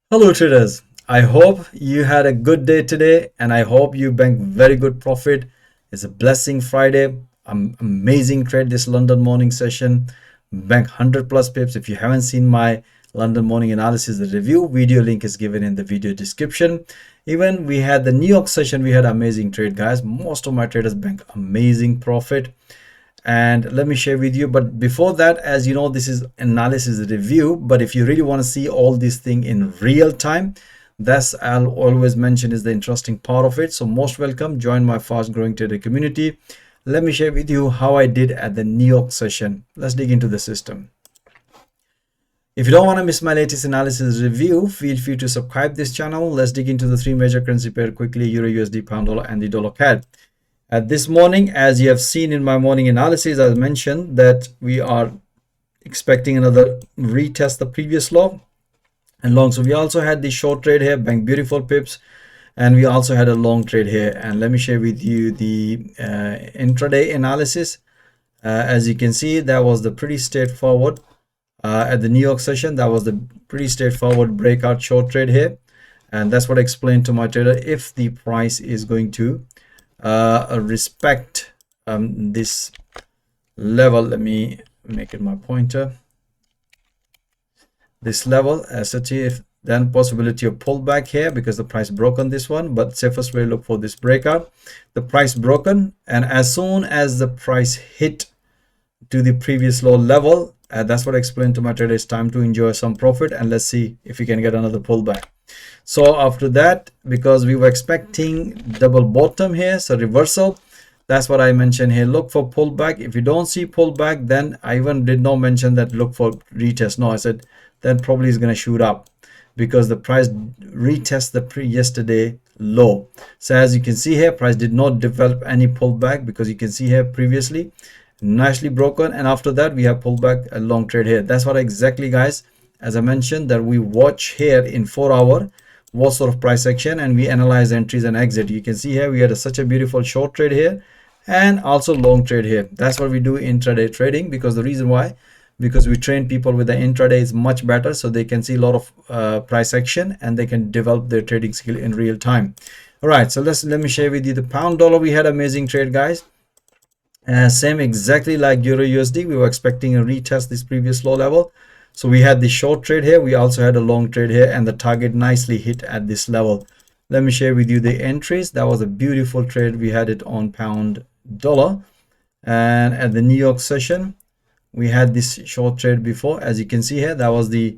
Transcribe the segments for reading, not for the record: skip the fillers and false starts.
Hello traders, I hope you had a good day today and I hope you banked very good profit. It's a blessing Friday. Amazing trade this London morning session. Bank 100 plus pips. If you haven't seen my London morning analysis the review video, link is given in the video description. Even we had the New York session, we had amazing trade guys. Most of my traders bank amazing profit. And let me share with you, but before that, as you know, this is analysis review, but if you really want to see all these things in real time, that's I'll always mention is the interesting part of it. So most welcome, join my fast growing trader community. Let me share with you how I did at the New York session. Let's dig into the system. If you don't want to miss my latest analysis review, feel free to subscribe this channel. Let's dig into the three major currency pair quickly: Euro USD, pound dollar, and the dollar CAD. At this morning, as you have seen in my morning analysis, I mentioned that we are expecting another retest the previous low and long. So we also had the short trade here, bank beautiful pips, and we also had a long trade here. And let me share with you the intraday analysis. As you can see, that was the pretty straightforward at the New York session. That was the pretty straightforward breakout short trade here, and that's what I explained to my trader. If the price is going to respect this level, let me make it my pointer, this level as such, if then possibility of pullback here because the price broke on this one, but safest way look for this breakout. The price broken, and as soon as the price hit to the previous low level, that's what I explained to my trader, it's time to enjoy some profit, and let's see if we can get another pullback. So after that, because we were expecting double bottom here, so reversal, that's what I mentioned here, look for pullback. If you don't see pullback, then I even did not mention that look for retest. No, I said that probably is going to shoot up because the price retest the yesterday low. So as you can see here, price did not develop any pullback because you can see here previously nicely broken, and after that we have pullback, a long trade here. That's what exactly, guys, as I mentioned, that we watch here in 4 hour what sort of price action, and we analyze entries and exit. You can see here we had such a beautiful short trade here and also long trade here. That's what we do intraday trading, because the reason why, because we train people with the intraday is much better, so they can see a lot of price action and they can develop their trading skill in real time. All right, so let me share with you the pound dollar. We had amazing trade, guys. Same exactly like Euro USD, we were expecting a retest this previous low level. So we had the short trade here, we also had a long trade here, and the target nicely hit at this level. Let me share with you the entries. That was a beautiful trade. We had it on pound dollar, and at the New York session we had this short trade before. As you can see here, that was the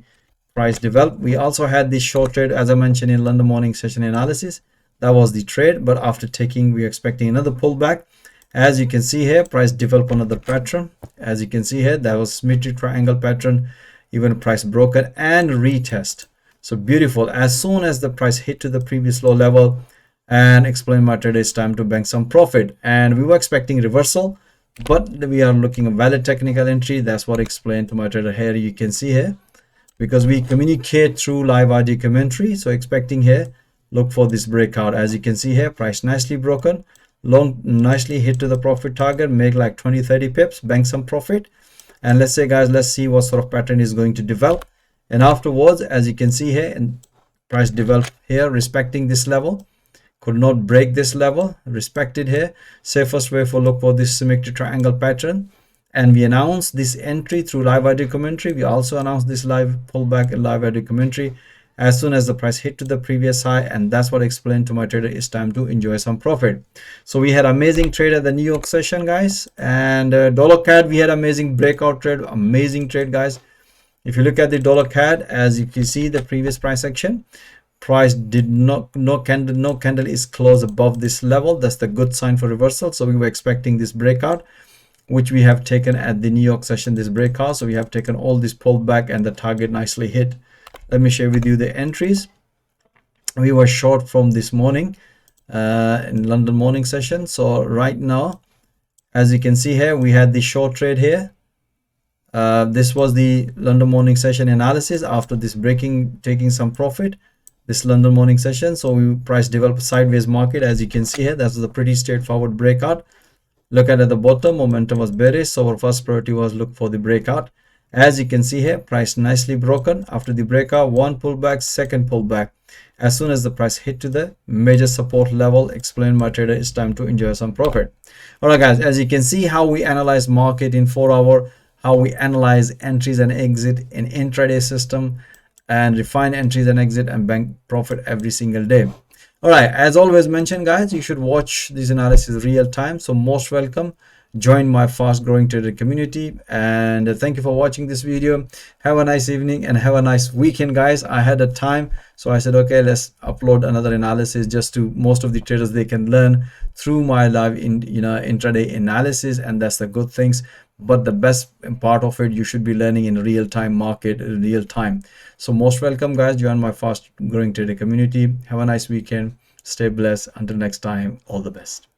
price developed. We also had this short trade, as I mentioned in London morning session analysis. That was the trade, but after taking, we're expecting another pullback. As you can see here, price developed another pattern. As you can see here, that was symmetric triangle pattern, even price broken and retest. So beautiful. As soon as the price hit to the previous low level, and explain my trade, it's time to bank some profit. And we were expecting reversal, but we are looking at valid technical entry. That's what I explained to my trader here. You can see here, because we communicate through live ID commentary, so expecting here, look for this breakout. As you can see here, price nicely broken, long nicely hit to the profit target, make like 20-30 pips, bank some profit. And let's say, guys, let's see what sort of pattern is going to develop. And afterwards, as you can see here, and price developed here respecting this level, could not break this level, respected here. Safest way for look for this symmetric triangle pattern. And we announced this entry through live ID commentary. We also announced this live pullback and live ID commentary as soon as the price hit to the previous high, and that's what I explained to my trader, it's time to enjoy some profit. So we had amazing trade at the New York session, guys. And dollar CAD, we had amazing breakout trade, amazing trade, guys. If you look at the dollar CAD, as you can see the previous price action, price did no candle is closed above this level. That's the good sign for reversal. So we were expecting this breakout, which we have taken at the New York session, this breakout. So we have taken all this pullback and the target nicely hit. Let me share with you the entries. We were short from this morning in London morning session. So right now, as you can see here, we had the short trade here. This was the London morning session analysis after this breaking, taking some profit, this London morning session. So we price developed sideways market. As you can see here, that's a pretty straightforward breakout. Look at the bottom, momentum was bearish, so our first priority was look for the breakout. As you can see here, price nicely broken after the breakout, one pullback, second pullback. As soon as the price hit to the major support level, explain my trader, it's time to enjoy some profit. All right guys, as you can see how we analyze market in 4 hour, how we analyze entries and exit in intraday system, and refine entries and exit and bank profit every single day. All right, as always mentioned guys, you should watch this analysis real time, so most welcome. Join my fast growing trader community, and thank you for watching this video. Have a nice evening and have a nice weekend guys. I had a time, so I said okay, let's upload another analysis just to most of the traders, they can learn through my live intraday analysis, and that's the good things. But the best part of it, you should be learning in real time market, real time. So most welcome guys, join my fast growing trader community. Have a nice weekend, stay blessed. Until next time, all the best.